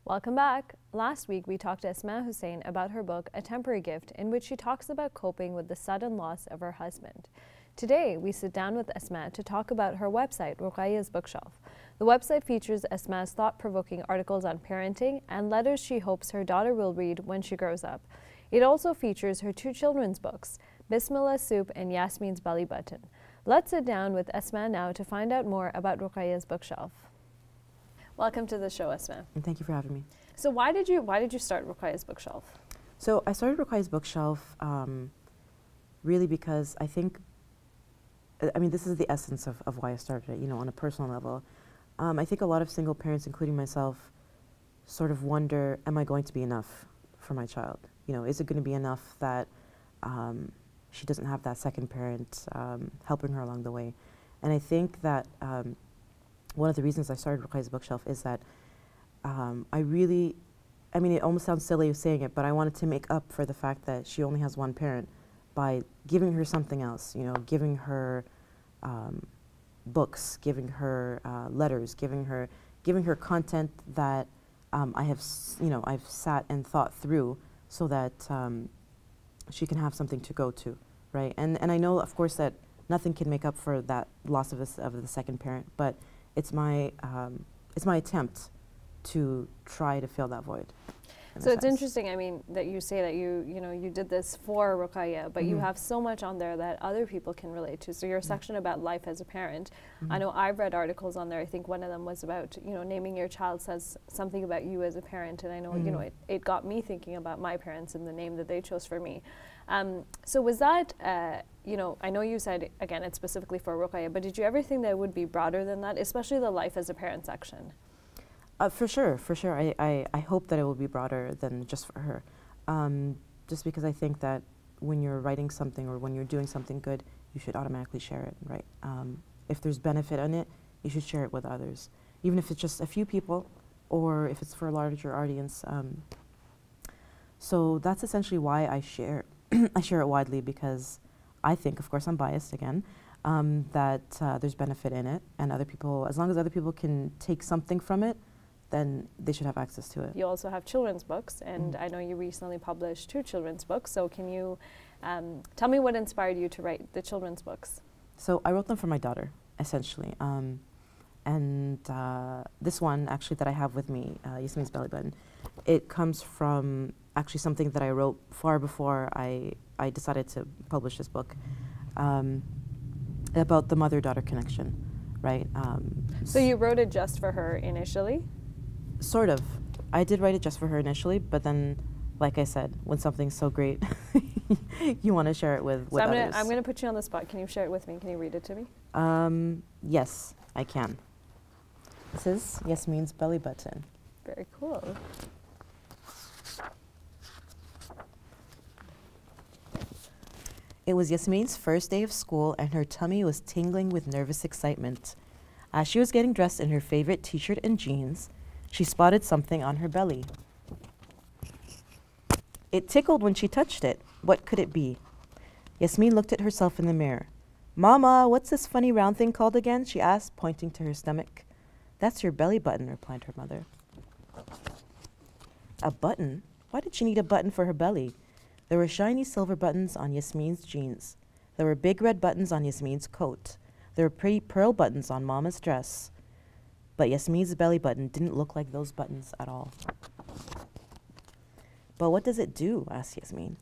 Welcome back. Last week we talked to Asmaa Hussein about her book, A Temporary Gift, in which she talks about coping with the sudden loss of her husband. Today we sit down with Asmaa to talk about her website, Ruqaya's Bookshelf. The website features Asmaa's thought-provoking articles on parenting and letters she hopes her daughter will read when she grows up. It also features her two children's books, Bismillah Soup and Yasmin's Belly Button. Let's sit down with Asmaa now to find out more about Ruqaya's Bookshelf. Welcome to the show, Asmaa. And thank you for having me. So why did you start Ruqaya's Bookshelf? So I started Ruqaya's Bookshelf really because I think, this is the essence of why I started it, on a personal level. I think a lot of single parents, including myself, sort of wonder, am I going to be enough for my child? Is it going to be enough that she doesn't have that second parent helping her along the way? And I think that one of the reasons I started Ruqaya's Bookshelf is that it almost sounds silly saying it, but I wanted to make up for the fact that she only has one parent by giving her something else, giving her books, giving her letters, giving her content that I've sat and thought through so that she can have something to go to, right? And I know, of course, that nothing can make up for that loss of the second parent, but it's my attempt to try to fill that void. So it's interesting, that you say that you did this for Ruqaya, but you have so much on there that other people can relate to. So your section about life as a parent, I know I've read articles on there. I think one of them was about, naming your child says something about you as a parent. And I know, it got me thinking about my parents and the name that they chose for me. So was that, I know you said, again, it's specifically for Ruqaya, but did you ever think that it would be broader than that, especially the life as a parent section? For sure. I hope that it will be broader than just for her. Just because I think that when you're writing something or when you're doing something good, you should automatically share it, right? If there's benefit in it, you should share it with others, even if it's just a few people or if it's for a larger audience. So that's essentially why I share. I share it widely because I think, of course, I'm biased again, that there's benefit in it, and other people, as long as other people can take something from it, then they should have access to it. You also have children's books, and I know you recently published 2 children's books, so can you tell me what inspired you to write the children's books? So I wrote them for my daughter, essentially. And this one, actually, that I have with me, Yasmin's Belly Button, it comes from actually something that I wrote far before I decided to publish this book, about the mother-daughter connection, right? So you wrote it just for her initially? Sort of. I did write it just for her initially, but then, like I said, when something's so great, you want to share it with others. I'm gonna put you on the spot. Can you share it with me? Can you read it to me? Yes, I can. This is Yasmin's Belly Button. Very cool. It was Yasmin's first day of school, and her tummy was tingling with nervous excitement. As she was getting dressed in her favorite t-shirt and jeans, she spotted something on her belly. It tickled when she touched it. What could it be? Yasmin looked at herself in the mirror. "Mama, what's this funny round thing called again?" she asked, pointing to her stomach. "That's your belly button," replied her mother. A button? Why did she need a button for her belly? There were shiny silver buttons on Yasmin's jeans. There were big red buttons on Yasmin's coat. There were pretty pearl buttons on Mama's dress. But Yasmin's belly button didn't look like those buttons at all. "But what does it do?" asked Yasmin.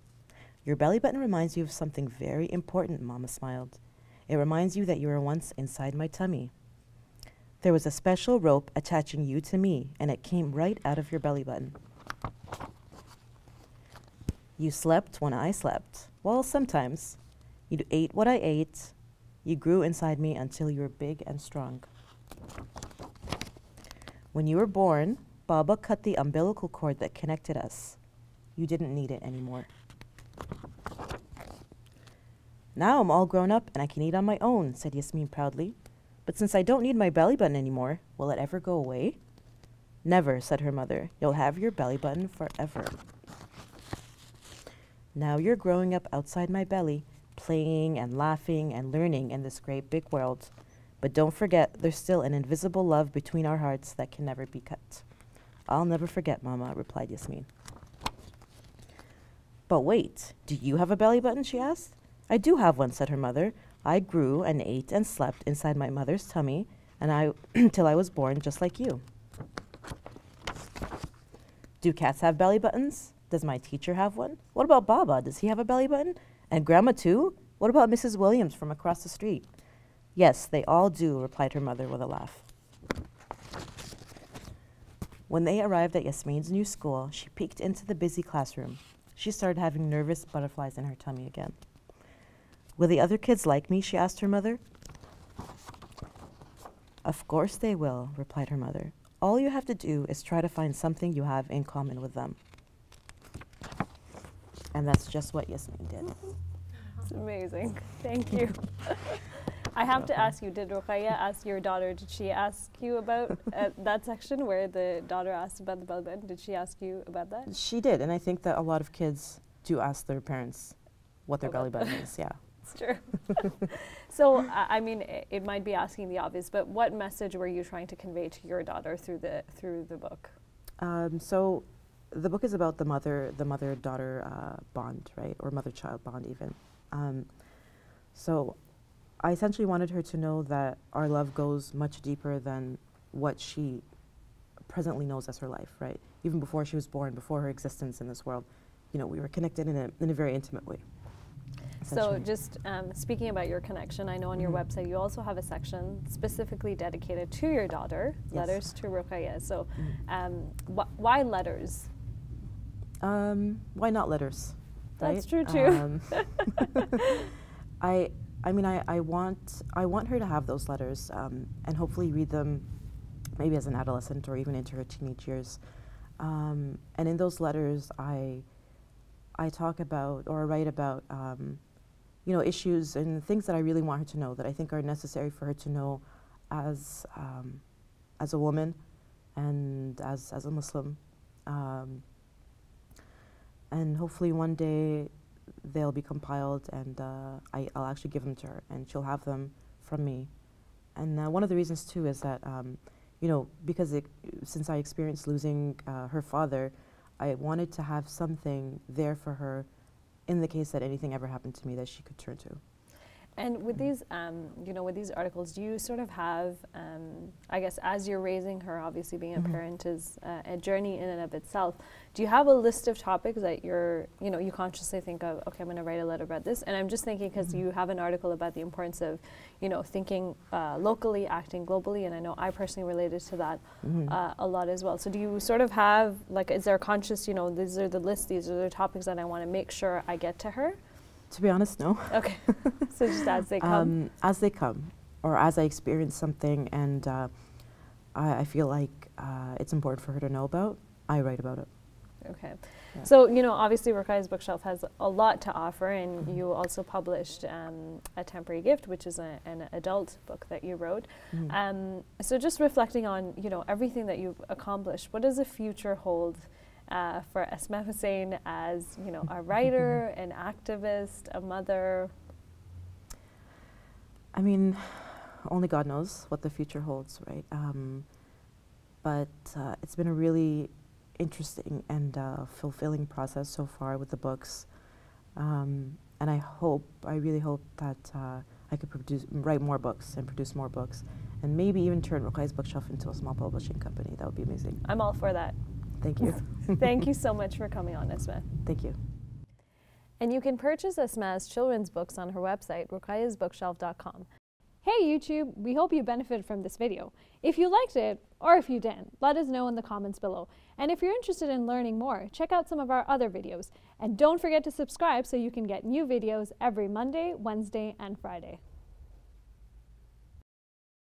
"Your belly button reminds you of something very important," Mama smiled. "It reminds you that you were once inside my tummy. There was a special rope attaching you to me, and it came right out of your belly button. You slept when I slept. Well, sometimes. You ate what I ate. You grew inside me until you were big and strong. When you were born, Baba cut the umbilical cord that connected us. You didn't need it anymore. Now I'm all grown up and I can eat on my own," said Yasmin proudly. "But since I don't need my belly button anymore, will it ever go away?" "Never," said her mother. "You'll have your belly button forever. Now you're growing up outside my belly, playing and laughing and learning in this great big world. But don't forget, there's still an invisible love between our hearts that can never be cut." I'll never forget, Mama, replied Yasmin. But wait, do you have a belly button, she asked. I do have one, said her mother. I grew and ate and slept inside my mother's tummy and till I was born, just like you. Do cats have belly buttons? Does my teacher have one? What about Baba? Does he have a belly button? And Grandma too? What about Mrs. Williams from across the street? Yes, they all do, replied her mother with a laugh. When they arrived at Yasmin's new school, she peeked into the busy classroom. She started having nervous butterflies in her tummy again. Will the other kids like me? She asked her mother. Of course they will, replied her mother. All you have to do is try to find something you have in common with them. And that's just what Yasmin did. It's amazing. Thank you. I have to ask you, did Ruqaya ask your daughter, did she ask you about that section where the daughter asked about the belly button? Did she ask you about that? She did, and I think that a lot of kids do ask their parents what their belly button is, yeah. It's true. So, I mean, it might be asking the obvious, but what message were you trying to convey to your daughter through the book? So, the book is about the mother-daughter bond, right, or mother-child bond even. So, I essentially wanted her to know that our love goes much deeper than what she presently knows as her life, right? Even before she was born, before her existence in this world, you know, we were connected in a very intimate way. So just speaking about your connection, I know on your website you also have a section specifically dedicated to your daughter, yes. Letters to Ruqaya. So why letters? Why not letters? Right? That's true too. I mean, I want her to have those letters and hopefully read them maybe as an adolescent or even into her teenage years. And in those letters, I talk about or write about you know, issues and things that I really want her to know, that I think are necessary for her to know as a woman and as a Muslim. And hopefully one day they'll be compiled and I'll actually give them to her and she'll have them from me. And one of the reasons too is that, you know, because since I experienced losing her father, I wanted to have something there for her in the case that anything ever happened to me that she could turn to. And with these, you know, with these articles, do you sort of have, I guess, as you're raising her, obviously being a parent is a journey in and of itself. Do you have a list of topics that you know, you consciously think of, okay, I'm going to write a letter about this? And I'm just thinking because you have an article about the importance of, you know, thinking locally, acting globally, and I know I personally related to that a lot as well. So do you sort of have, like, is there a conscious, you know, these are the lists, these are the topics that I want to make sure I get to her? To be honest, no. Okay. So just as they come? As they come, or as I experience something and I feel like it's important for her to know about, I write about it. Okay. Yeah. So, you know, obviously Ruqaya's Bookshelf has a lot to offer, and you also published A Temporary Gift, which is an adult book that you wrote. So just reflecting on, you know, everything that you've accomplished, what does the future hold for Asmaa Hussein as, you know, a writer, an activist, a mother? I mean, only God knows what the future holds, right? But it's been a really interesting and fulfilling process so far with the books. And I really hope that I could write more books and produce more books, and maybe even turn Ruqaya's Bookshelf into a small publishing company. That would be amazing. I'm all for that. Thank you. Thank you so much for coming on, Asmaa. Thank you. And you can purchase Asmaa's children's books on her website, ruqayasbookshelf.com. Hey YouTube, we hope you benefited from this video. If you liked it, or if you didn't, let us know in the comments below. And if you're interested in learning more, check out some of our other videos. And don't forget to subscribe so you can get new videos every Monday, Wednesday, and Friday.